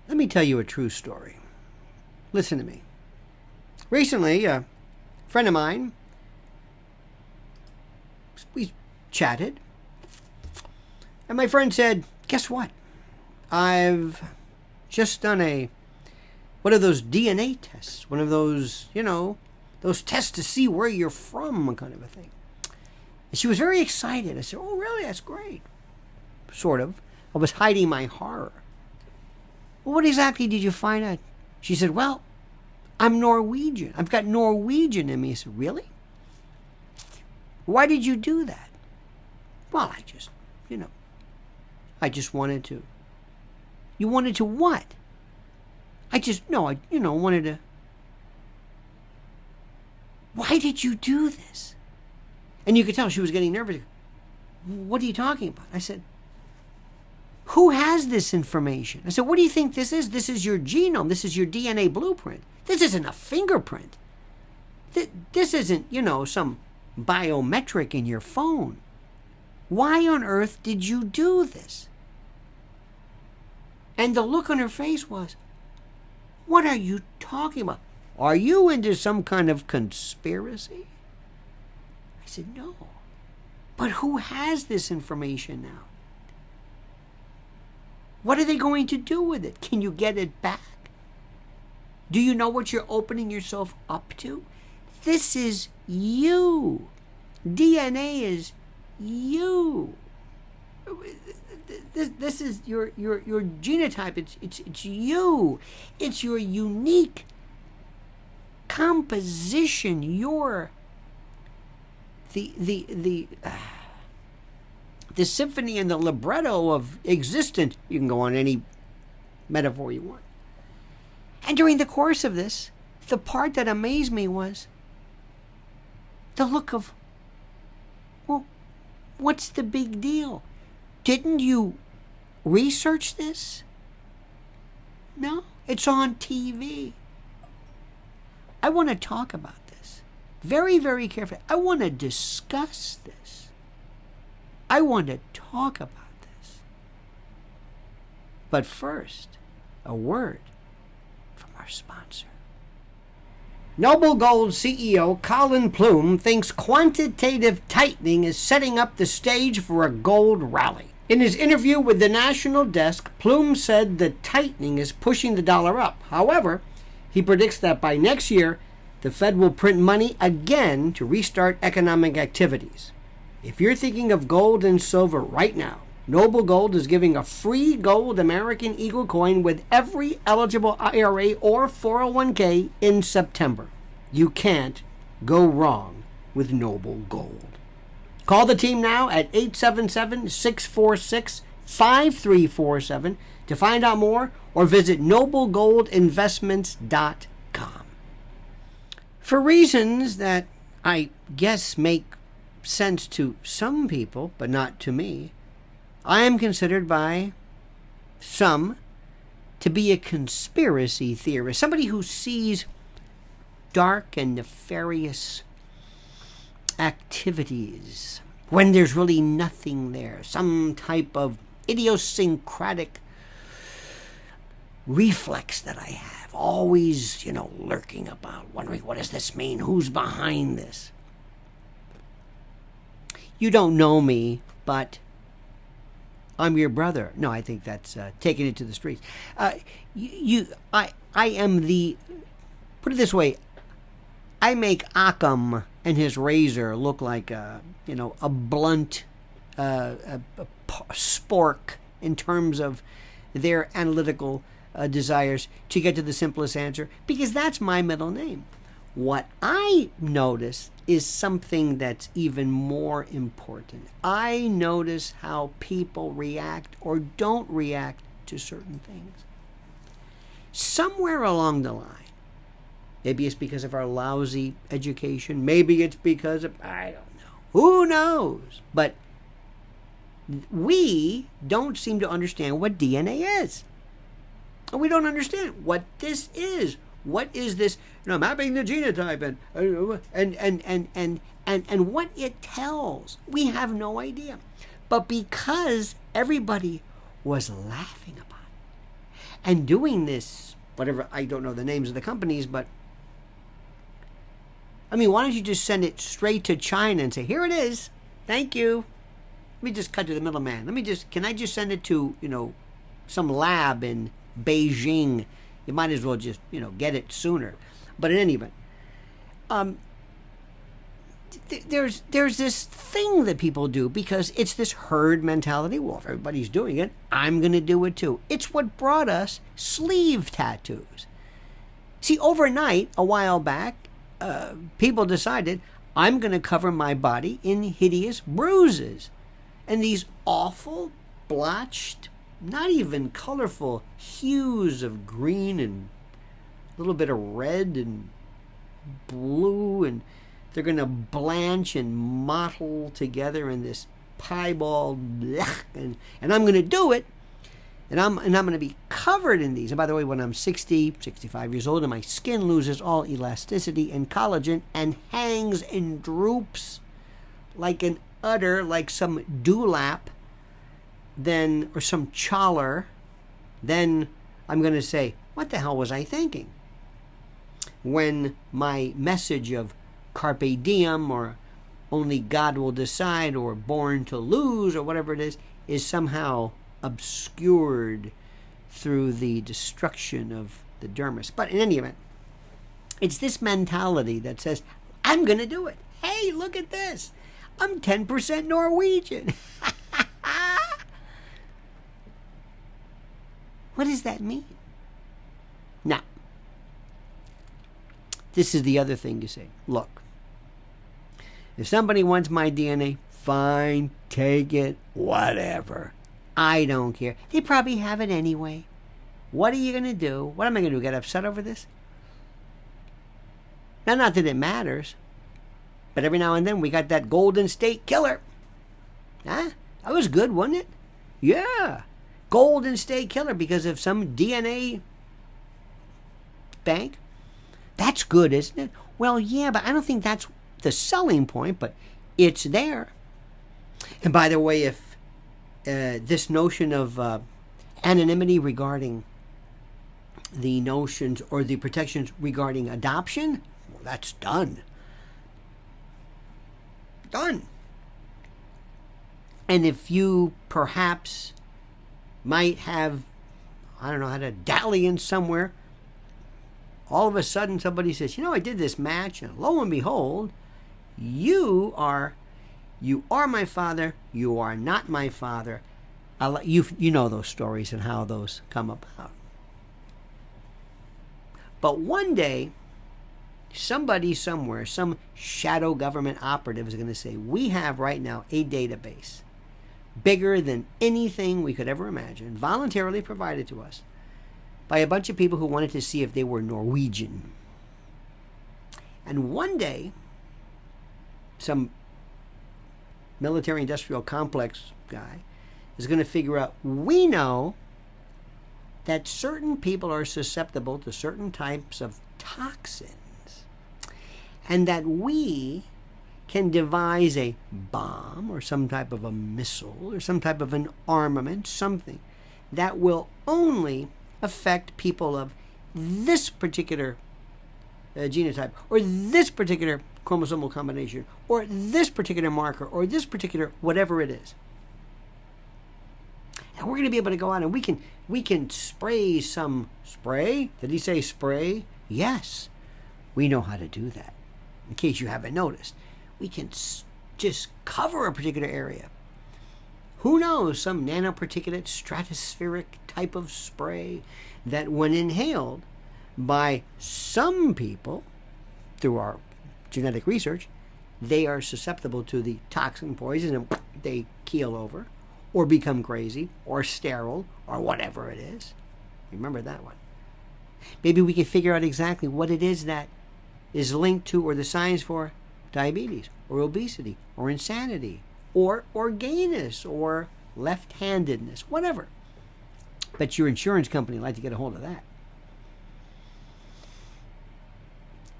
Let me tell you a true story. Listen to me. Recently, a friend of mine, we chatted, and my friend said, guess what? I've just done one of those DNA tests, one of those, those tests to see where you're from kind of a thing. And she was very excited. I said, oh, really? That's great. Sort of. I was hiding my horror. Well, what exactly did you find out? She said, well, I'm Norwegian. I've got Norwegian in me. I said, really? Why did you do that? Well, I just wanted to. You wanted to what? Wanted to. Why did you do this? And you could tell she was getting nervous. What are you talking about? I said, who has this information? I said, what do you think this is? This is your genome. This is your DNA blueprint. This isn't a fingerprint. This isn't, some biometric in your phone. Why on earth did you do this? And the look on her face was, what are you talking about? Are you into some kind of conspiracy? I said, no. But who has this information now? What are they going to do with it? Can you get it back? Do you know what you're opening yourself up to? This is you. DNA is you. This is your genotype. It's you. It's your unique composition. Your the symphony and the libretto of existence. You can go on any metaphor you want. And during the course of this, the part that amazed me was the look of, well, what's the big deal? Didn't you research this? No, it's on TV. I want to talk about this very, very carefully. I want to discuss this. I want to talk about this. But first, a word from our sponsor. Noble Gold CEO Colin Plume thinks quantitative tightening is setting up the stage for a gold rally. In his interview with the National Desk, Plume said that tightening is pushing the dollar up. However, he predicts that by next year, the Fed will print money again to restart economic activities. If you're thinking of gold and silver right now, Noble Gold is giving a free gold American Eagle coin with every eligible IRA or 401k in September. You can't go wrong with Noble Gold. Call the team now at 877-646-5347 to find out more or visit noblegoldinvestments.com. For reasons that I guess make sense to some people, but not to me, I am considered by some to be a conspiracy theorist, somebody who sees dark and nefarious activities when there's really nothing there, some type of idiosyncratic reflex that I have, always, lurking about, wondering, what does this mean? Who's behind this? You don't know me, but I'm your brother. No, I think that's taking it to the streets. I am put it this way, I make Occam and his razor look like a blunt spork in terms of their analytical desires to get to the simplest answer, because that's my middle name. What I notice is something that's even more important. I notice how people react or don't react to certain things. Somewhere along the line, maybe it's because of our lousy education, maybe it's because of, I don't know, who knows? But we don't seem to understand what DNA is. And we don't understand what this is. What is this? Mapping the genotype and what it tells. We have no idea. But because everybody was laughing about it, and doing this, whatever, I don't know the names of the companies, but I mean, why don't you just send it straight to China and say, here it is, thank you. Let me just cut to the middleman. Can I just send it to, some lab in Beijing? You might as well just, get it sooner. But in any event, there's this thing that people do because it's this herd mentality. Well, if everybody's doing it, I'm going to do it too. It's what brought us sleeve tattoos. See, overnight, a while back, people decided, I'm going to cover my body in hideous bruises. And these awful, blotched, not even colorful hues of green and a little bit of red and blue, and they're going to blanch and mottle together in this piebald, and I'm going to do it, and I'm going to be covered in these. And by the way, when I'm 60, 65 years old, and my skin loses all elasticity and collagen and hangs and droops like an udder, like some dewlap, then, or some challah, then I'm going to say, what the hell was I thinking? When my message of carpe diem, or only God will decide, or born to lose, or whatever it is somehow obscured through the destruction of the dermis. But in any event, it's this mentality that says, I'm going to do it. Hey, look at this. I'm 10% Norwegian. What does that mean? Now, this is the other thing you say. Look, if somebody wants my DNA, fine, take it, whatever. I don't care. They probably have it anyway. What are you going to do? What am I going to do? Get upset over this? Now, not that it matters, but every now and then we got that Golden State Killer. Huh? That was good, wasn't it? Yeah. Golden State Killer because of some DNA bank. That's good, isn't it? Well, yeah, but I don't think that's the selling point, but it's there. And by the way, if this notion of anonymity regarding the notions or the protections regarding adoption, well, that's done. Done. And if you perhaps might have, I don't know, had a dalliance somewhere, all of a sudden somebody says, I did this match, and lo and behold, you are my father, you are not my father. You know those stories and how those come about. But one day, somebody somewhere, some shadow government operative is going to say, we have right now a database bigger than anything we could ever imagine, voluntarily provided to us by a bunch of people who wanted to see if they were Norwegian. And one day, some military-industrial complex guy is going to figure out, we know that certain people are susceptible to certain types of toxins, and that we can devise a bomb or some type of a missile or some type of an armament, something that will only affect people of this particular genotype, or this particular chromosomal combination, or this particular marker, or this particular whatever it is. And we're going to be able to go out and we can spray some spray. Did he say spray? Yes, we know how to do that. In case you haven't noticed, we can just cover a particular area. Who knows, some nanoparticulate stratospheric type of spray that when inhaled by some people through our genetic research, they are susceptible to the toxin poison and they keel over or become crazy or sterile or whatever it is. Remember that one. Maybe we can figure out exactly what it is that is linked to, or the signs for, diabetes or obesity or insanity or organus or left-handedness, whatever. Bet your insurance company would like to get a hold of that.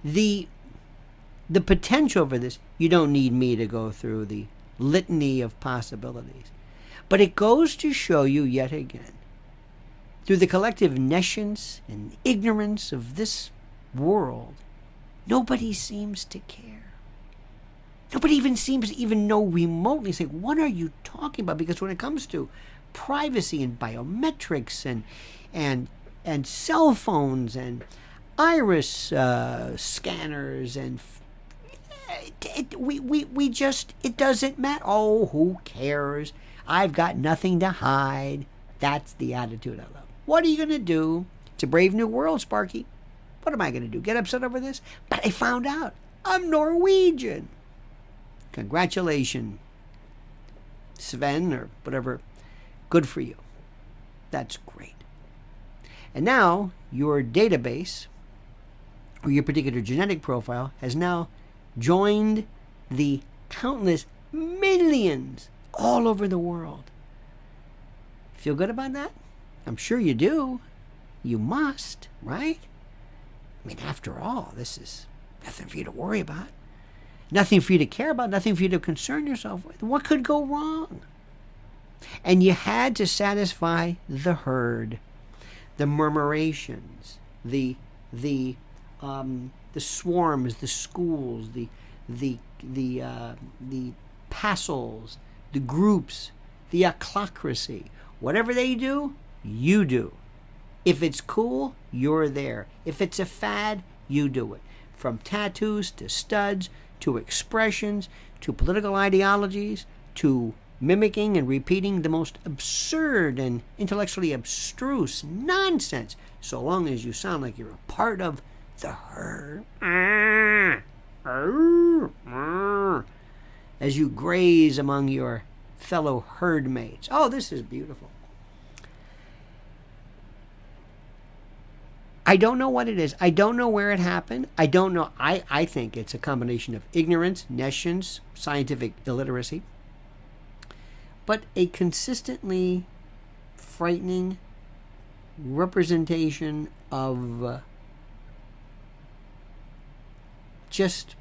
The potential for this, you don't need me to go through the litany of possibilities. But it goes to show you yet again through the collective nescience and ignorance of this world, nobody seems to care. Nobody even seems to even know remotely. Say, what are you talking about? Because when it comes to privacy and biometrics and cell phones and iris scanners and we just, it doesn't matter. Oh, who cares? I've got nothing to hide. That's the attitude I love. What are you going to do? It's a brave new world, Sparky. What am I going to do? Get upset over this? But I found out I'm Norwegian. Congratulations, Sven, or whatever. Good for you. That's great. And now your database or your particular genetic profile has now joined the countless millions all over the world. Feel good about that? I'm sure you do. You must, right? I mean, after all, this is nothing for you to worry about. Nothing for you to care about, nothing for you to concern yourself with. What could go wrong? And you had to satisfy the herd, the murmurations, the swarms, the schools, the passels, the groups, the ochlocracy. Whatever they do, you do. If it's cool, you're there. If it's a fad, you do it. From tattoos to studs to expressions to political ideologies to mimicking and repeating the most absurd and intellectually abstruse nonsense, so long as you sound like you're a part of the herd. As you graze among your fellow herd mates. Oh, this is beautiful. I don't know what it is. I don't know where it happened. I don't know. I think it's a combination of ignorance, nescience, scientific illiteracy, but a consistently frightening representation of just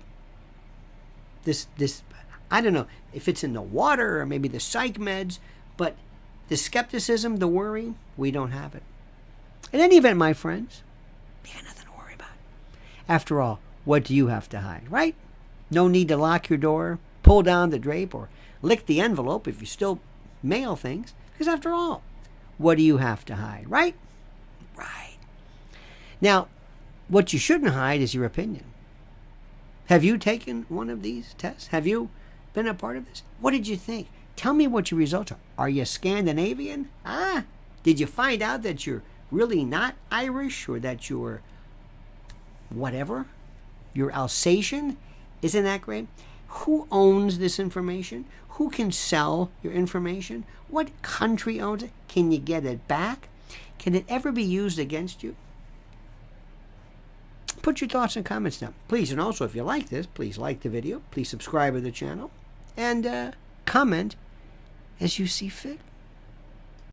this, I don't know if it's in the water or maybe the psych meds, but the skepticism, the worry, we don't have it. In any event, my friends, you got nothing to worry about. After all, what do you have to hide, right? No need to lock your door, pull down the drape, or lick the envelope if you still mail things. Because after all, what do you have to hide, right? Right. Now, what you shouldn't hide is your opinion. Have you taken one of these tests? Have you been a part of this? What did you think? Tell me what your results are. Are you Scandinavian? Did you find out that you're really not Irish, or that you're whatever? You're Alsatian? Isn't that great? Who owns this information? Who can sell your information? What country owns it? Can you get it back? Can it ever be used against you? Put your thoughts and comments down, please. And also, if you like this, please like the video. Please subscribe to the channel. And comment as you see fit.